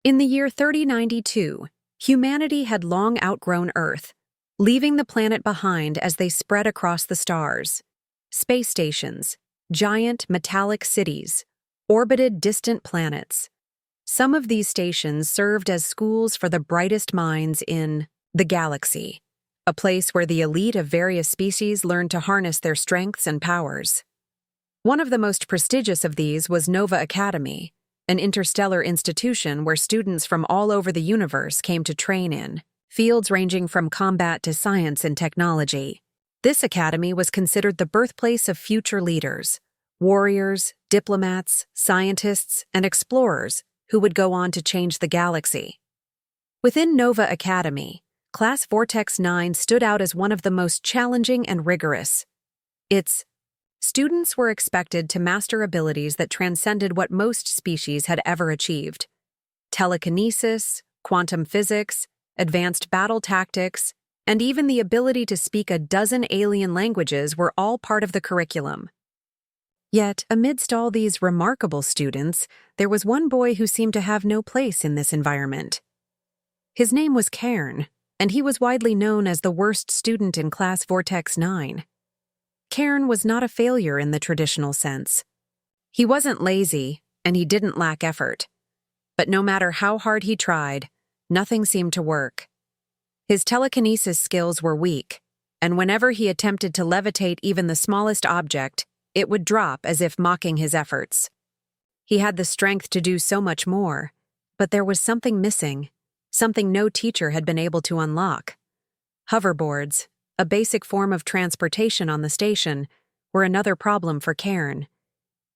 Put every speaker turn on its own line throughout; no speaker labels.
In the year 3092, humanity had long outgrown Earth, leaving the planet behind as they spread across the stars. Space stations, giant metallic cities, orbited distant planets. Some of these stations served as schools for the brightest minds in the galaxy, a place where the elite of various species learned to harness their strengths and powers. One of the most prestigious of these was Nova Academy, an interstellar institution where students from all over the universe came to train in fields ranging from combat to science and technology. This academy was considered the birthplace of future leaders, warriors, diplomats, scientists, and explorers who would go on to change the galaxy. Within Nova Academy, Class Vortex 9 stood out as one of the most challenging and rigorous. Its students were expected to master abilities that transcended what most species had ever achieved. Telekinesis, quantum physics, advanced battle tactics, and even the ability to speak a dozen alien languages were all part of the curriculum. Yet, amidst all these remarkable students, there was one boy who seemed to have no place in this environment. His name was Cairn, and he was widely known as the worst student in Class Vortex 9. Cairn was not a failure in the traditional sense. He wasn't lazy, and he didn't lack effort. But no matter how hard he tried, nothing seemed to work. His telekinesis skills were weak, and whenever he attempted to levitate even the smallest object, it would drop as if mocking his efforts. He had the strength to do so much more, but there was something missing, something no teacher had been able to unlock. Hoverboards, a basic form of transportation on the station, were another problem for Cairn.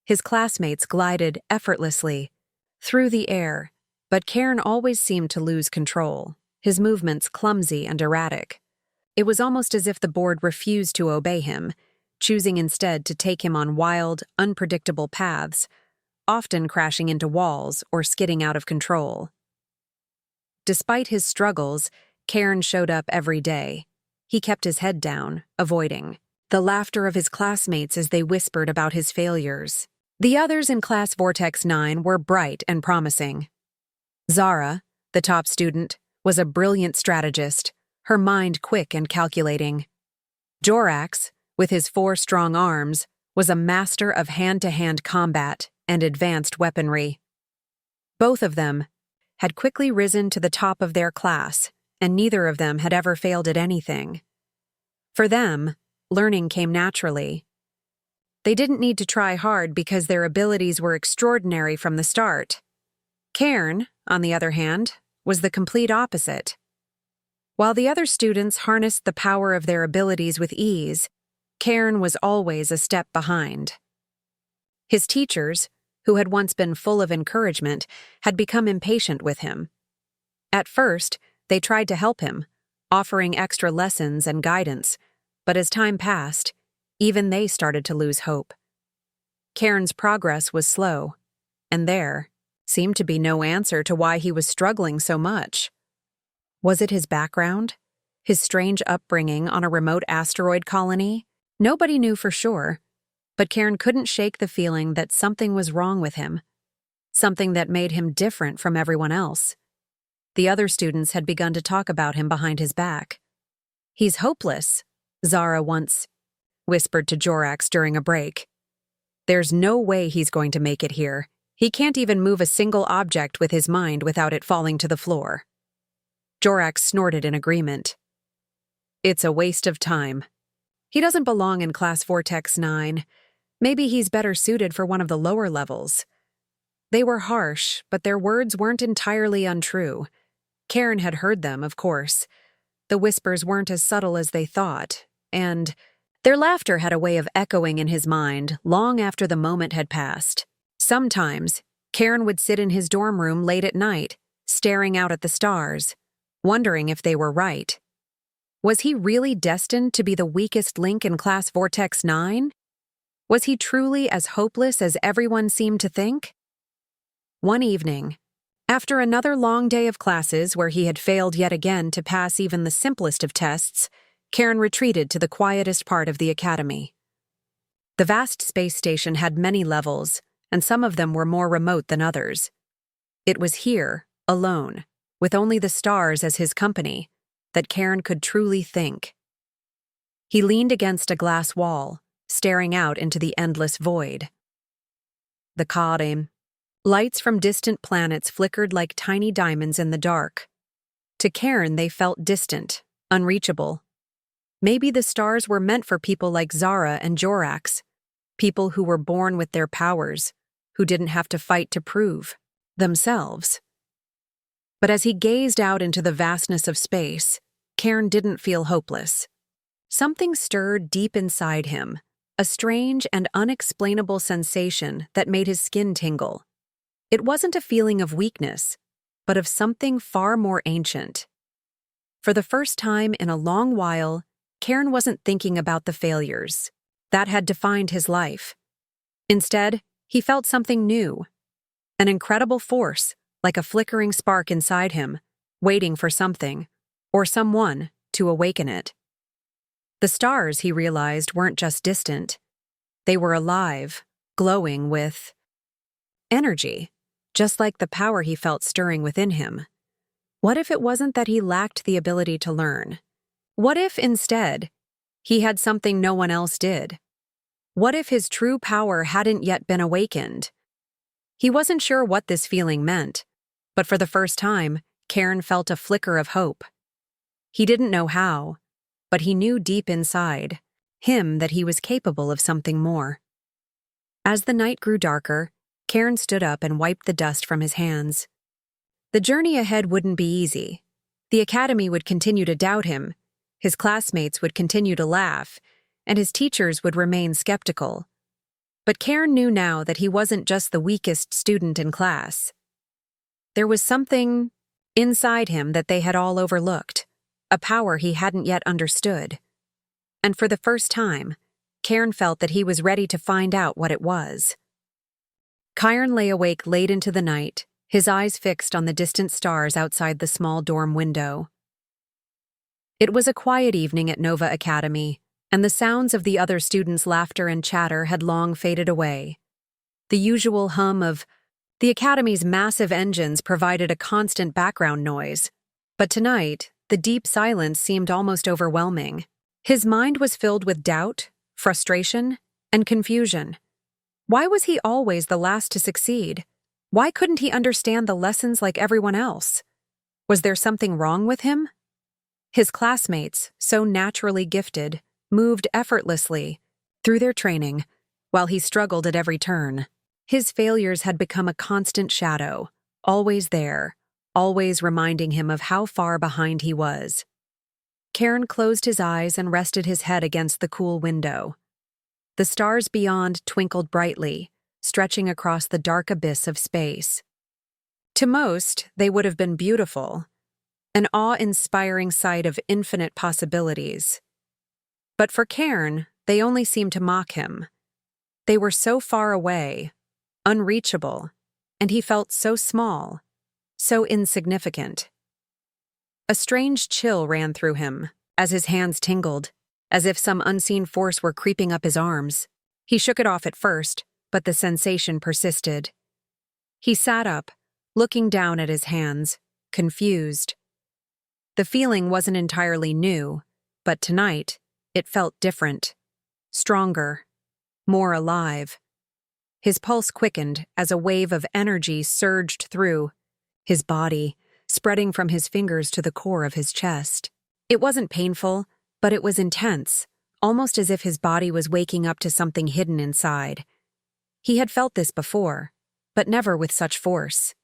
His classmates glided effortlessly through the air, but Cairn always seemed to lose control, his movements clumsy and erratic. It was almost as if the board refused to obey him, choosing instead to take him on wild, unpredictable paths, often crashing into walls or skidding out of control. Despite his struggles, Cairn showed up every day. He kept his head down, avoiding the laughter of his classmates as they whispered about his failures. The others in Class Vortex 9 were bright and promising. Zara, the top student, was a brilliant strategist, her mind quick and calculating. Jorax, with his 4 strong arms, was a master of hand-to-hand combat and advanced weaponry. Both of them had quickly risen to the top of their class, and neither of them had ever failed at anything. For them, learning came naturally. They didn't need to try hard because their abilities were extraordinary from the start. Cairn, on the other hand, was the complete opposite. While the other students harnessed the power of their abilities with ease, Cairn was always a step behind. His teachers, who had once been full of encouragement, had become impatient with him. At first, they tried to help him, offering extra lessons and guidance, but as time passed, even they started to lose hope. Cairn's progress was slow, and there seemed to be no answer to why he was struggling so much. Was it his background? His strange upbringing on a remote asteroid colony? Nobody knew for sure, but Cairn couldn't shake the feeling that something was wrong with him, something that made him different from everyone else. The other students had begun to talk about him behind his back. "He's hopeless," Zara once whispered to Jorax during a break. "There's no way he's going to make it here. He can't even move a single object with his mind without it falling to the floor." Jorax snorted in agreement. "It's a waste of time. He doesn't belong in Class Vortex 9. Maybe he's better suited for one of the lower levels." They were harsh, but their words weren't entirely untrue. Cairn had heard them, of course. The whispers weren't as subtle as they thought, and their laughter had a way of echoing in his mind long after the moment had passed. Sometimes, Cairn would sit in his dorm room late at night, staring out at the stars, wondering if they were right. Was he really destined to be the weakest link in Class Vortex 9? Was he truly as hopeless as everyone seemed to think? One evening, after another long day of classes where he had failed yet again to pass even the simplest of tests, Cairn retreated to the quietest part of the academy. The vast space station had many levels, and some of them were more remote than others. It was here, alone, with only the stars as his company, that Cairn could truly think. He leaned against a glass wall, staring out into the endless void. The Karim. Lights from distant planets flickered like tiny diamonds in the dark. To Cairn, they felt distant, unreachable. Maybe the stars were meant for people like Zara and Jorax, people who were born with their powers, who didn't have to fight to prove themselves. But as he gazed out into the vastness of space, Cairn didn't feel hopeless. Something stirred deep inside him, a strange and unexplainable sensation that made his skin tingle. It wasn't a feeling of weakness, but of something far more ancient. For the first time in a long while, Cairn wasn't thinking about the failures that had defined his life. Instead, he felt something new, an incredible force, like a flickering spark inside him, waiting for something, or someone, to awaken it. The stars, he realized, weren't just distant. They were alive, glowing with energy, just like the power he felt stirring within him. What if it wasn't that he lacked the ability to learn? What if, instead, he had something no one else did? What if his true power hadn't yet been awakened? He wasn't sure what this feeling meant, but for the first time, Cairn felt a flicker of hope. He didn't know how, but he knew deep inside him that he was capable of something more. As the night grew darker, Cairn stood up and wiped the dust from his hands. The journey ahead wouldn't be easy. The academy would continue to doubt him, his classmates would continue to laugh, and his teachers would remain skeptical. But Cairn knew now that he wasn't just the weakest student in class. There was something inside him that they had all overlooked, a power he hadn't yet understood. And for the first time, Cairn felt that he was ready to find out what it was. Cairn lay awake late into the night, his eyes fixed on the distant stars outside the small dorm window. It was a quiet evening at Nova Academy, and the sounds of the other students' laughter and chatter had long faded away. The usual hum of the Academy's massive engines provided a constant background noise, but tonight, the deep silence seemed almost overwhelming. His mind was filled with doubt, frustration, and confusion. Why was he always the last to succeed? Why couldn't he understand the lessons like everyone else? Was there something wrong with him? His classmates, so naturally gifted, moved effortlessly through their training, while he struggled at every turn. His failures had become a constant shadow, always there, always reminding him of how far behind he was. Cairn closed his eyes and rested his head against the cool window. The stars beyond twinkled brightly, stretching across the dark abyss of space. To most, they would have been beautiful, an awe-inspiring sight of infinite possibilities. But for Cairn, they only seemed to mock him. They were so far away, unreachable, and he felt so small, so insignificant. A strange chill ran through him as his hands tingled, as if some unseen force were creeping up his arms. He shook it off at first, but the sensation persisted. He sat up, looking down at his hands, confused. The feeling wasn't entirely new, but tonight, it felt different, stronger, more alive. His pulse quickened as a wave of energy surged through his body, spreading from his fingers to the core of his chest. It wasn't painful, but it was intense, almost as if his body was waking up to something hidden inside. He had felt this before, but never with such force.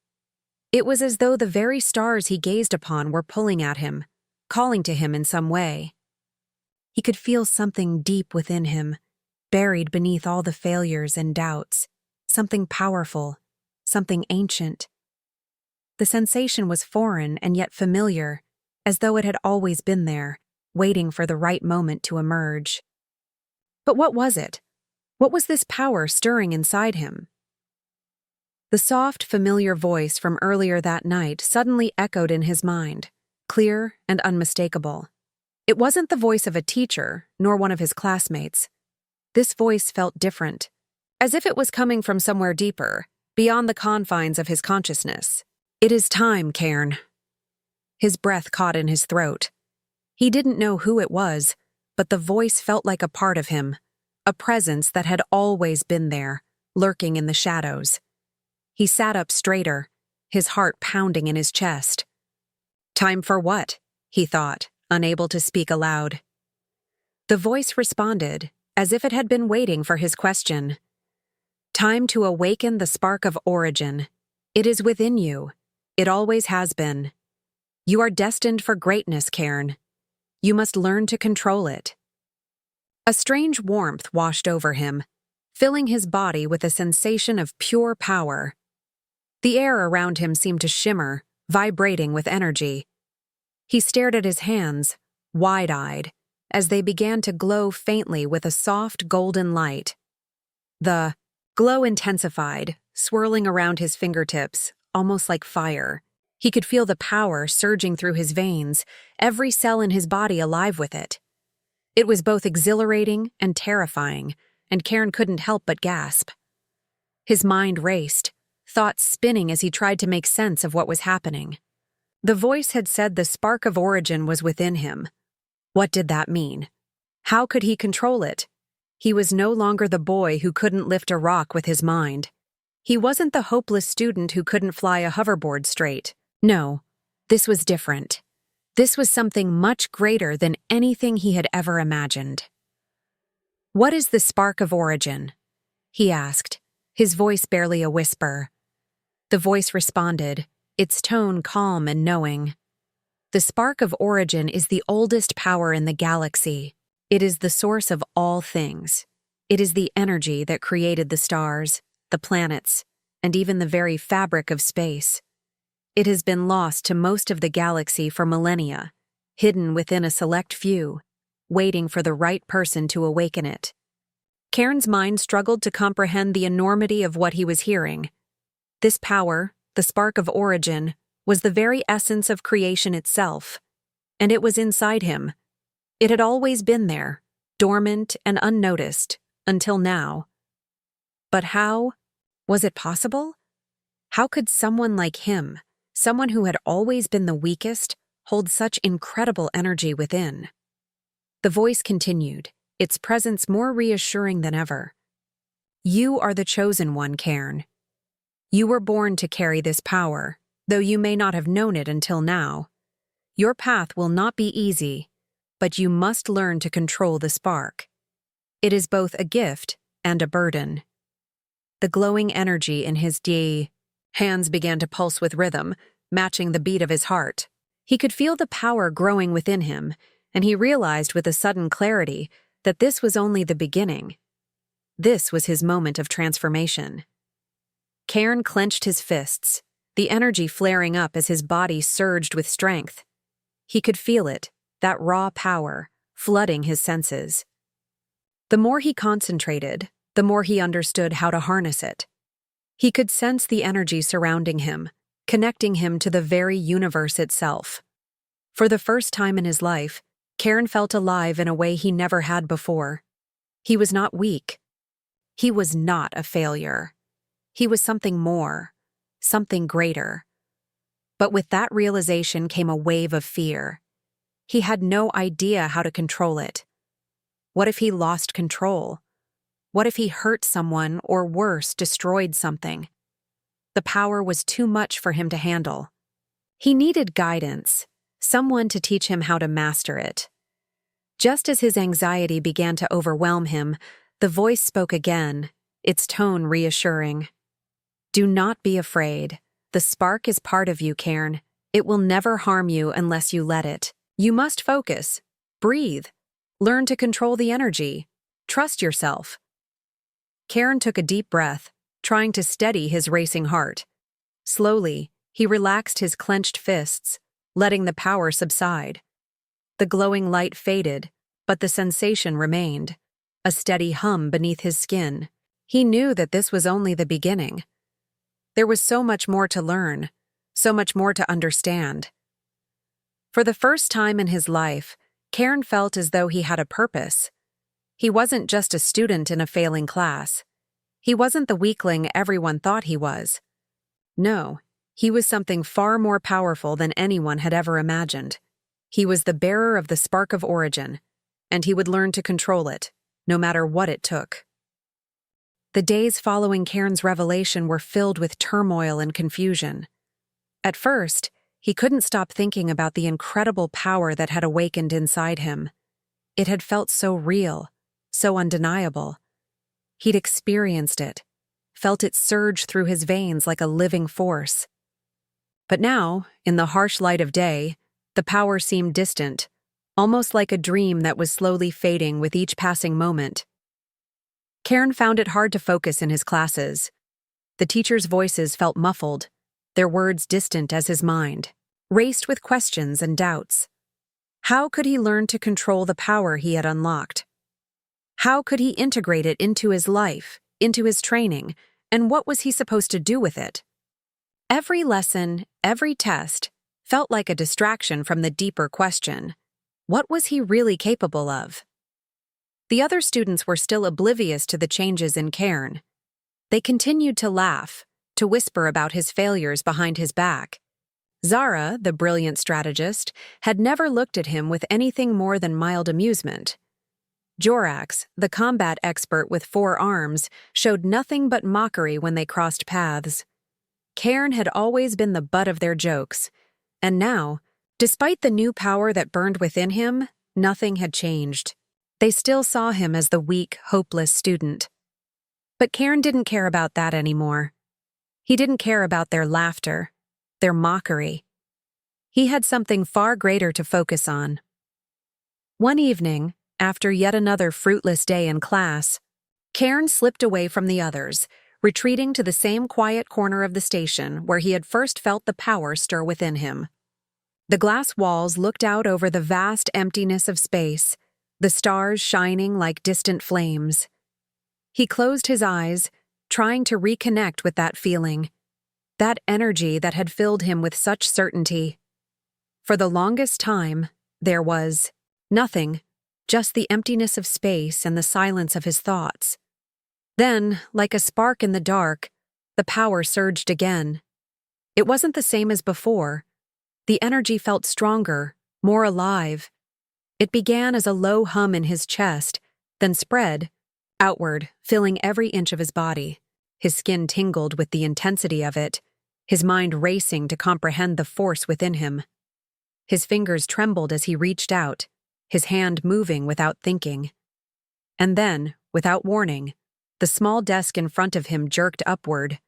It was as though the very stars he gazed upon were pulling at him, calling to him in some way. He could feel something deep within him, buried beneath all the failures and doubts, something powerful, something ancient. The sensation was foreign and yet familiar, as though it had always been there, waiting for the right moment to emerge. But what was it? What was this power stirring inside him? The soft, familiar voice from earlier that night suddenly echoed in his mind, clear and unmistakable. It wasn't the voice of a teacher, nor one of his classmates. This voice felt different, as if it was coming from somewhere deeper, beyond the confines of his consciousness. It is time, Cairn. His breath caught in his throat. He didn't know who it was, but the voice felt like a part of him, a presence that had always been there, lurking in the shadows. He sat up straighter, his heart pounding in his chest. Time for what? He thought, unable to speak aloud. The voice responded, as if it had been waiting for his question. Time to awaken the spark of origin. It is within you. It always has been. You are destined for greatness, Cairn. You must learn to control it. A strange warmth washed over him, filling his body with a sensation of pure power. The air around him seemed to shimmer, vibrating with energy. He stared at his hands, wide-eyed, as they began to glow faintly with a soft golden light. The glow intensified, swirling around his fingertips, almost like fire. He could feel the power surging through his veins, every cell in his body alive with it. It was both exhilarating and terrifying, and Cairn couldn't help but gasp. His mind raced, thoughts spinning as he tried to make sense of what was happening. The voice had said the spark of origin was within him. What did that mean? How could he control it? He was no longer the boy who couldn't lift a rock with his mind. He wasn't the hopeless student who couldn't fly a hoverboard straight. No, this was different. This was something much greater than anything he had ever imagined. What is the spark of origin? He asked, his voice barely a whisper. The voice responded, its tone calm and knowing. The spark of origin is the oldest power in the galaxy. It is the source of all things. It is the energy that created the stars, the planets, and even the very fabric of space. It has been lost to most of the galaxy for millennia, hidden within a select few, waiting for the right person to awaken it. Cairn's mind struggled to comprehend the enormity of what he was hearing. This power, the spark of origin, was the very essence of creation itself, and it was inside him. It had always been there, dormant and unnoticed, until now. But how? Was it possible? How could someone like him, someone who had always been the weakest, hold such incredible energy within? The voice continued, its presence more reassuring than ever. You are the chosen one, Cairn. You were born to carry this power, though you may not have known it until now. Your path will not be easy, but you must learn to control the spark. It is both a gift and a burden. The glowing energy in his hands began to pulse with rhythm, matching the beat of his heart. He could feel the power growing within him, and he realized with a sudden clarity that this was only the beginning. This was his moment of transformation. Cairn clenched his fists, the energy flaring up as his body surged with strength. He could feel it, that raw power, flooding his senses. The more he concentrated, the more he understood how to harness it. He could sense the energy surrounding him, connecting him to the very universe itself. For the first time in his life, Cairn felt alive in a way he never had before. He was not weak. He was not a failure. He was something more, something greater. But with that realization came a wave of fear. He had no idea how to control it. What if he lost control? What if he hurt someone or worse, destroyed something? The power was too much for him to handle. He needed guidance, someone to teach him how to master it. Just as his anxiety began to overwhelm him, the voice spoke again, its tone reassuring. Do not be afraid. The spark is part of you, Cairn. It will never harm you unless you let it. You must focus, breathe, learn to control the energy, trust yourself. Cairn took a deep breath, trying to steady his racing heart. Slowly, he relaxed his clenched fists, letting the power subside. The glowing light faded, but the sensation remained, a steady hum beneath his skin. He knew that this was only the beginning. There was so much more to learn, so much more to understand. For the first time in his life, Cairn felt as though he had a purpose. He wasn't just a student in a failing class. He wasn't the weakling everyone thought he was. No, He was something far more powerful than anyone had ever imagined. He was the bearer of the spark of origin, and he would learn to control it, no matter what it took. The days following Cairn's revelation were filled with turmoil and confusion. At first, he couldn't stop thinking about the incredible power that had awakened inside him. It had felt so real, so undeniable. He'd experienced it, felt it surge through his veins like a living force. But now, in the harsh light of day, the power seemed distant, almost like a dream that was slowly fading with each passing moment. Cairn found it hard to focus in his classes. The teachers' voices felt muffled, their words distant as his mind raced with questions and doubts. How could he learn to control the power he had unlocked? How could he integrate it into his life, into his training, and what was he supposed to do with it? Every lesson, every test, felt like a distraction from the deeper question: what was he really capable of? The other students were still oblivious to the changes in Cairn. They continued to laugh, to whisper about his failures behind his back. Zara, the brilliant strategist, had never looked at him with anything more than mild amusement. Jorax, the combat expert with 4 arms, showed nothing but mockery when they crossed paths. Cairn had always been the butt of their jokes, and now, despite the new power that burned within him, nothing had changed. They still saw him as the weak, hopeless student. But Cairn didn't care about that anymore. He didn't care about their laughter, their mockery. He had something far greater to focus on. One evening, after yet another fruitless day in class, Cairn slipped away from the others, retreating to the same quiet corner of the station where he had first felt the power stir within him. The glass walls looked out over the vast emptiness of space, the stars shining like distant flames. He closed his eyes, trying to reconnect with that feeling, that energy that had filled him with such certainty. For the longest time, there was nothing, just the emptiness of space and the silence of his thoughts. Then, like a spark in the dark, the power surged again. It wasn't the same as before. The energy felt stronger, more alive. It began as a low hum in his chest, then spread outward, filling every inch of his body. His skin tingled with the intensity of it, his mind racing to comprehend the force within him. His fingers trembled as he reached out, his hand moving without thinking. And then, without warning, the small desk in front of him jerked upward,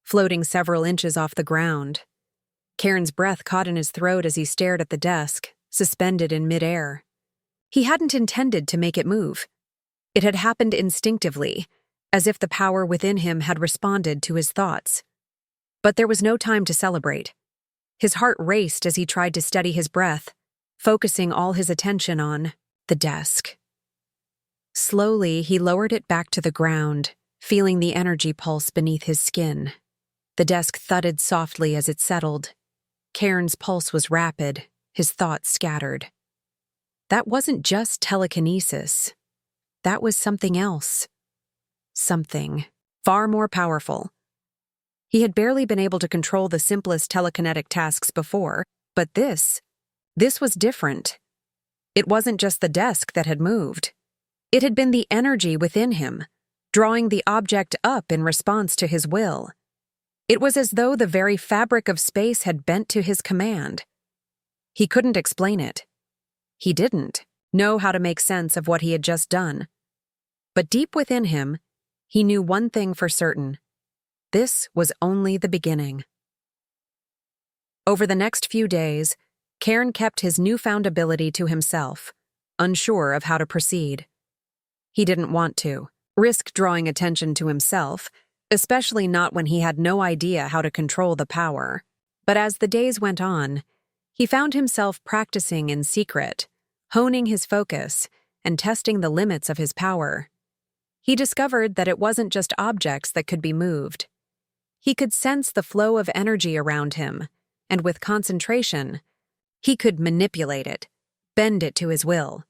floating several inches off the ground. Cairn's breath caught in his throat as he stared at the desk, suspended in midair. He hadn't intended to make it move. It had happened instinctively, as if the power within him had responded to his thoughts. But there was no time to celebrate. His heart raced as he tried to steady his breath, focusing all his attention on the desk. Slowly, he lowered it back to the ground, feeling the energy pulse beneath his skin. The desk thudded softly as it settled. Cairn's pulse was rapid, his thoughts scattered. That wasn't just telekinesis. That was something else. Something far more powerful. He had barely been able to control the simplest telekinetic tasks before, but this was different. It wasn't just the desk that had moved. It had been the energy within him, drawing the object up in response to his will. It was as though the very fabric of space had bent to his command. He couldn't explain it. He didn't know how to make sense of what he had just done. But deep within him, he knew one thing for certain. This was only the beginning. Over the next few days, Cairn kept his newfound ability to himself, unsure of how to proceed. He didn't want to risk drawing attention to himself, especially not when he had no idea how to control the power. But as the days went on, he found himself practicing in secret, honing his focus, and testing the limits of his power. He discovered that it wasn't just objects that could be moved. He could sense the flow of energy around him, and with concentration, he could manipulate it, bend it to his will.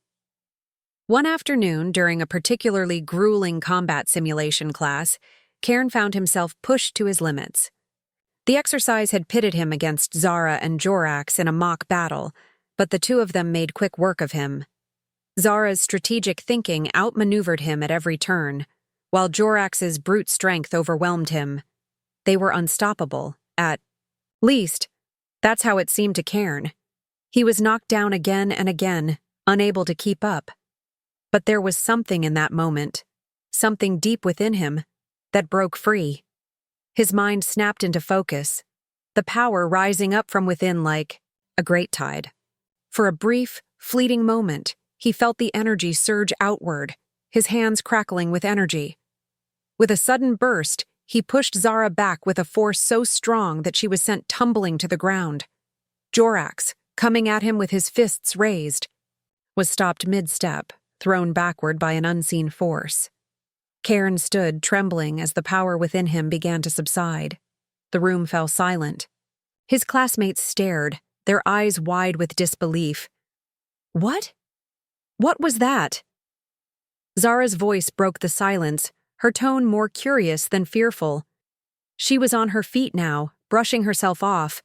One afternoon, during a particularly grueling combat simulation class, Cairn found himself pushed to his limits. The exercise had pitted him against Zara and Jorax in a mock battle, but the two of them made quick work of him. Zara's strategic thinking outmaneuvered him at every turn, while Jorax's brute strength overwhelmed him. They were unstoppable, at least. That's how it seemed to Cairn. He was knocked down again and again, unable to keep up. But there was something in that moment, something deep within him, that broke free. His mind snapped into focus, the power rising up from within like a great tide. For a brief, fleeting moment, he felt the energy surge outward, his hands crackling with energy. With a sudden burst, he pushed Zara back with a force so strong that she was sent tumbling to the ground. Jorax, coming at him with his fists raised, was stopped mid-step, thrown backward by an unseen force. Cairn stood, trembling as the power within him began to subside. The room fell silent. His classmates stared, their eyes wide with disbelief. What? What was that? Zara's voice broke the silence, her tone more curious than fearful. She was on her feet now, brushing herself off,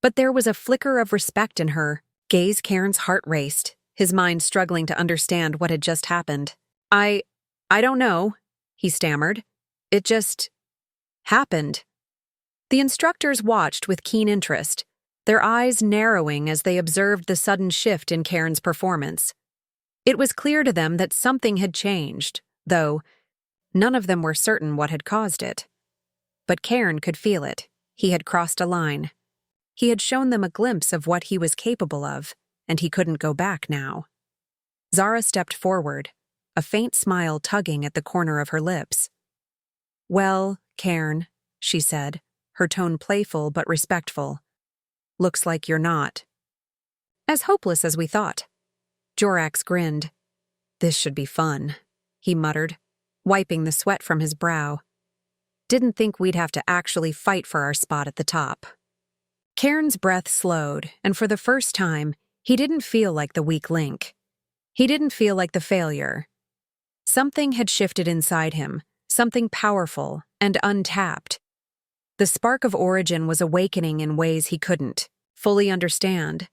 but there was a flicker of respect in her gaze. Cairn's heart raced, his mind struggling to understand what had just happened. I don't know, he stammered. It just happened. The instructors watched with keen interest, their eyes narrowing as they observed the sudden shift in Cairn's performance. It was clear to them that something had changed, though none of them were certain what had caused it. But Cairn could feel it. He had crossed a line. He had shown them a glimpse of what he was capable of, and he couldn't go back now. Zara stepped forward, a faint smile tugging at the corner of her lips. "Well, Cairn," she said, her tone playful but respectful. "Looks like you're not as hopeless as we thought." Jorax grinned. "This should be fun," he muttered, wiping the sweat from his brow. "Didn't think we'd have to actually fight for our spot at the top." Cairn's breath slowed, and for the first time, he didn't feel like the weak link. He didn't feel like the failure. Something had shifted inside him, something powerful and untapped. The spark of origin was awakening in ways he couldn't fully understand.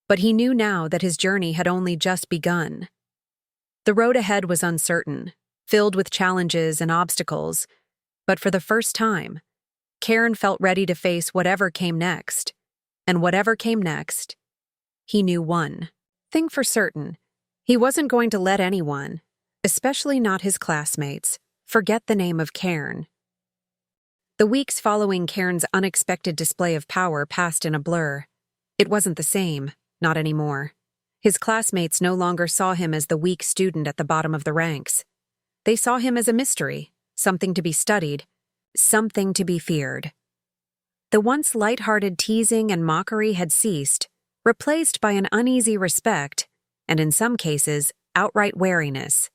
But he knew now that his journey had only just begun. The road ahead was uncertain, filled with challenges and obstacles, but for the first time, Cairn felt ready to face whatever came next. And whatever came next, he knew one thing for certain: he wasn't going to let anyone, especially not his classmates, forget the name of Cairn. The weeks following Cairn's unexpected display of power passed in a blur. It wasn't the same. Not anymore. His classmates no longer saw him as the weak student at the bottom of the ranks. They saw him as a mystery, something to be studied, something to be feared. The once light-hearted teasing and mockery had ceased, replaced by an uneasy respect, and in some cases, outright wariness.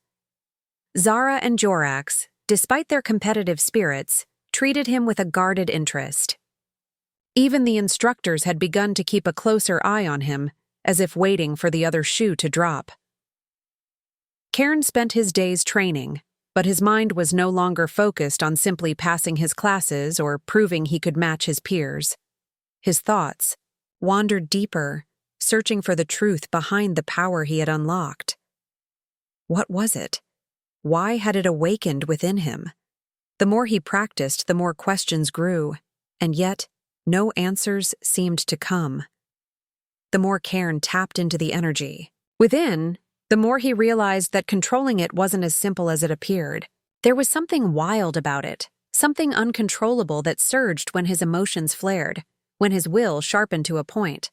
Zara and Jorax, despite their competitive spirits, treated him with a guarded interest. Even the instructors had begun to keep a closer eye on him, as if waiting for the other shoe to drop. Cairn spent his days training, but his mind was no longer focused on simply passing his classes or proving he could match his peers. His thoughts wandered deeper, searching for the truth behind the power he had unlocked. What was it? Why had it awakened within him? The more he practiced, the more questions grew, and yet no answers seemed to come. The more Cairn tapped into the energy within, the more he realized that controlling it wasn't as simple as it appeared. There was something wild about it, something uncontrollable that surged when his emotions flared, when his will sharpened to a point.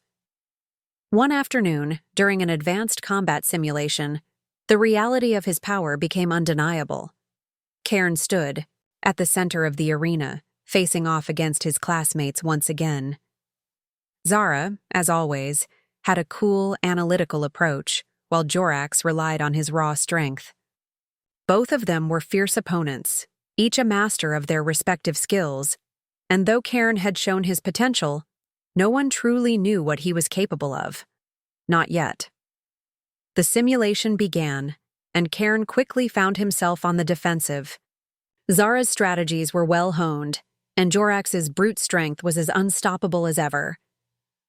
One afternoon, during an advanced combat simulation, the reality of his power became undeniable. Cairn stood at the center of the arena, facing off against his classmates once again. Zara, as always, had a cool, analytical approach, while Jorax relied on his raw strength. Both of them were fierce opponents, each a master of their respective skills, and though Cairn had shown his potential, no one truly knew what he was capable of. Not yet. The simulation began, and Cairn quickly found himself on the defensive. Zara's strategies were well honed, and Jorax's brute strength was as unstoppable as ever.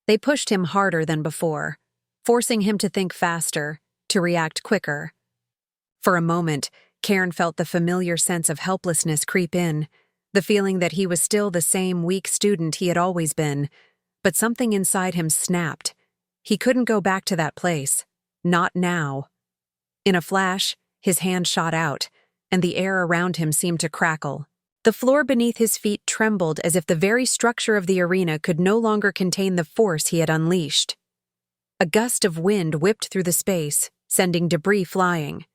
They pushed him harder than before, forcing him to think faster, to react quicker. For a moment, Cairn felt the familiar sense of helplessness creep in, the feeling that he was still the same weak student he had always been, but something inside him snapped. He couldn't go back to that place. Not now. In a flash, his hand shot out, and the air around him seemed to crackle. The floor beneath his feet trembled as if the very structure of the arena could no longer contain the force he had unleashed. A gust of wind whipped through the space, sending debris flying.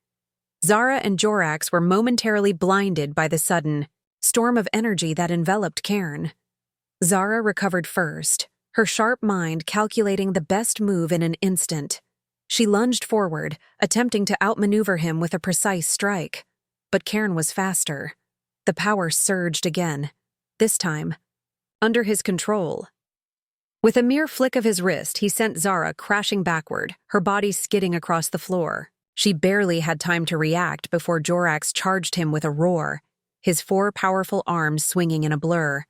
Zara and Jorax were momentarily blinded by the sudden storm of energy that enveloped Cairn. Zara recovered first, her sharp mind calculating the best move in an instant. She lunged forward, attempting to outmaneuver him with a precise strike. But Cairn was faster. The power surged again, this time under his control. With a mere flick of his wrist, he sent Zara crashing backward, her body skidding across the floor. She barely had time to react before Jorax charged him with a roar, his 4 powerful arms swinging in a blur.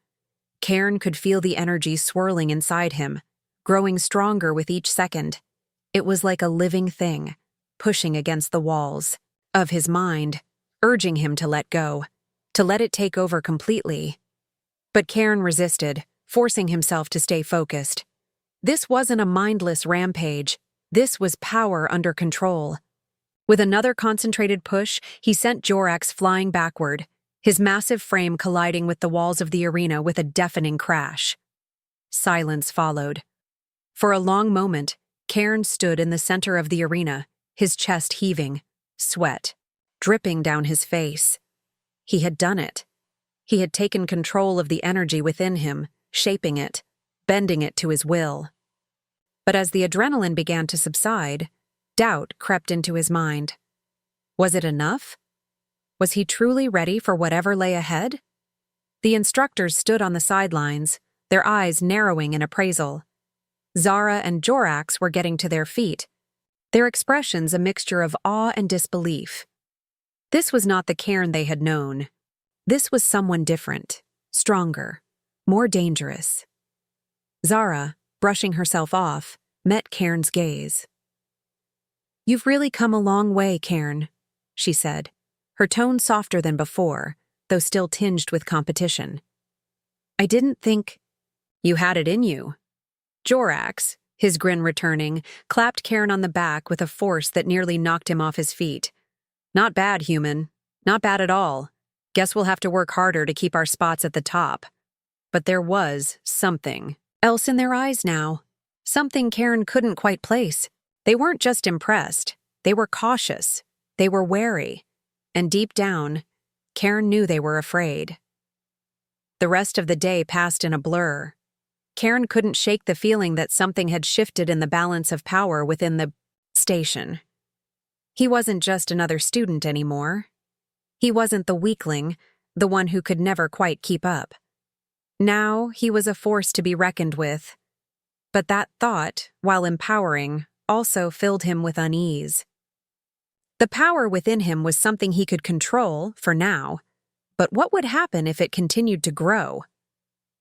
Cairn could feel the energy swirling inside him, growing stronger with each second. It was like a living thing, pushing against the walls of his mind, urging him to let go, to let it take over completely. But Cairn resisted, forcing himself to stay focused. This wasn't a mindless rampage. This was power under control. With another concentrated push, he sent Jorax flying backward, his massive frame colliding with the walls of the arena with a deafening crash. Silence followed. For a long moment, Cairn stood in the center of the arena, his chest heaving, sweat dripping down his face. He had done it. He had taken control of the energy within him, shaping it, bending it to his will. But as the adrenaline began to subside, doubt crept into his mind. Was it enough? Was he truly ready for whatever lay ahead? The instructors stood on the sidelines, their eyes narrowing in appraisal. Zara and Jorax were getting to their feet, their expressions a mixture of awe and disbelief. This was not the Cairn they had known. This was someone different, stronger, more dangerous. Zara, brushing herself off, met Cairn's gaze. "You've really come a long way, Cairn," she said, her tone softer than before, though still tinged with competition. "I didn't think you had it in you." Jorax, his grin returning, clapped Cairn on the back with a force that nearly knocked him off his feet. "Not bad, human. Not bad at all. Guess we'll have to work harder to keep our spots at the top." But there was something else in their eyes now. Something Cairn couldn't quite place. They weren't just impressed. They were cautious. They were wary. And deep down, Cairn knew they were afraid. The rest of the day passed in a blur. Cairn couldn't shake the feeling that something had shifted in the balance of power within the station. He wasn't just another student anymore. He wasn't the weakling, the one who could never quite keep up. Now he was a force to be reckoned with. But that thought, while empowering, also filled him with unease. The power within him was something he could control, for now, but what would happen if it continued to grow?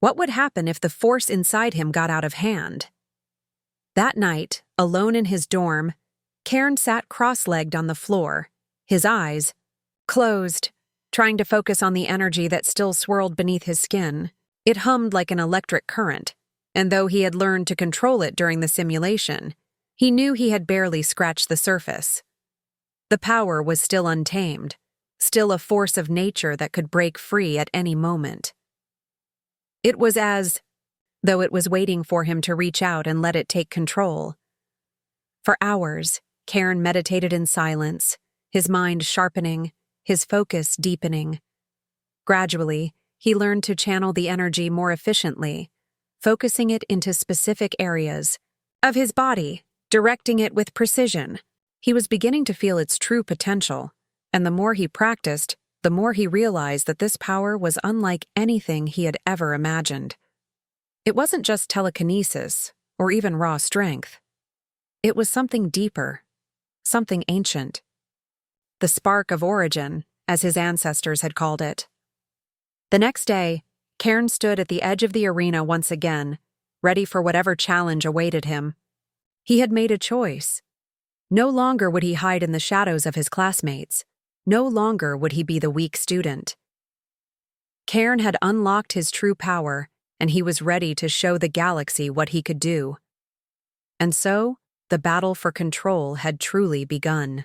What would happen if the force inside him got out of hand? That night, alone in his dorm, Cairn sat cross-legged on the floor, his eyes closed, trying to focus on the energy that still swirled beneath his skin. It hummed like an electric current, and though he had learned to control it during the simulation, he knew he had barely scratched the surface. The power was still untamed, still a force of nature that could break free at any moment. It was as though it was waiting for him to reach out and let it take control. For hours, Cairn meditated in silence, his mind sharpening, his focus deepening. Gradually, he learned to channel the energy more efficiently, focusing it into specific areas of his body, directing it with precision. He was beginning to feel its true potential, and the more he practiced, the more he realized that this power was unlike anything he had ever imagined. It wasn't just telekinesis, or even raw strength. It was something deeper, something ancient. The spark of origin, as his ancestors had called it. The next day, Cairn stood at the edge of the arena once again, ready for whatever challenge awaited him. He had made a choice. No longer would he hide in the shadows of his classmates. No longer would he be the weak student. Cairn had unlocked his true power, and he was ready to show the galaxy what he could do. And so, the battle for control had truly begun.